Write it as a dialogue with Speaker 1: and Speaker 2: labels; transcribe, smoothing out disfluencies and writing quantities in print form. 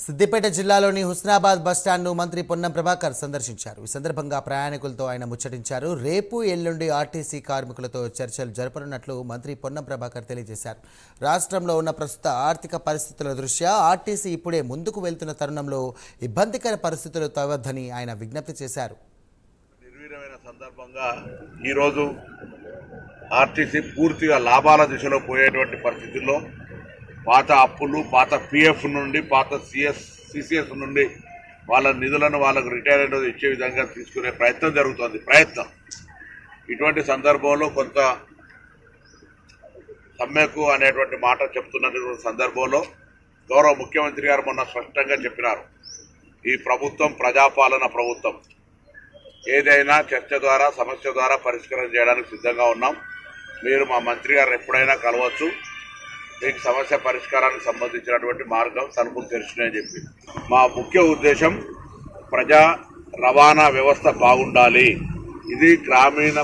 Speaker 1: సిద్దిపేట జిల్లాలోని హుస్నాబాద్ బస్టాండ్ను మంత్రి పొన్నం ప్రభాకర్ సందర్శించారు. ఈ సందర్భంగా ప్రయాణికులతో ఆయన ముచ్చటించారు. రేపు ఎల్లుండి ఆర్టీసీ కార్మికులతో చర్చలు జరపనున్నట్లు మంత్రి పొన్నం ప్రభాకర్ తెలియజేశారు. రాష్ట్రంలో ఉన్న ప్రస్తుత ఆర్థిక పరిస్థితుల దృష్ట్యా ఆర్టీసీ ఇప్పుడే ముందుకు వెళ్తున్న తరుణంలో ఇబ్బందికర పరిస్థితులు తవ్వద్దని ఆయన విజ్ఞప్తి చేశారు.
Speaker 2: నిర్వీర్యమైన సందర్భంగా ఈరోజు ఆర్టీసీ పూర్తిగా లాభాల దిశలో పోయేటువంటి పరిస్థితుల్లో పాత అప్పులు, పాత పిఎఫ్ నుండి, పాత సిసిఎస్ నుండి వాళ్ళ నిధులను వాళ్ళకు రిటైర్మెంట్ ఇచ్చే విధంగా తీసుకునే ప్రయత్నం జరుగుతుంది. ఇటువంటి సందర్భంలో కొంత సమ్మెకు అనేటువంటి మాట చెప్తున్నటువంటి సందర్భంలో గౌరవ ముఖ్యమంత్రి గారు మొన్న స్పష్టంగా చెప్పినారు, ఈ ప్రభుత్వం ప్రజాపాలన ప్రభుత్వం, ఏదైనా చర్చ ద్వారా సమస్య ద్వారా పరిష్కారం చేయడానికి సిద్ధంగా ఉన్నాం. మీరు మా మంత్రి గారు ఎప్పుడైనా కలవచ్చు, మీకు సమస్య పరిష్కారానికి సంబంధించినటువంటి మార్గం తలుపులు తెరిచినాయని చెప్పి మా ముఖ్య ఉద్దేశం ప్రజా రవాణా వ్యవస్థ బాగుండాలి. ఇది గ్రామీణ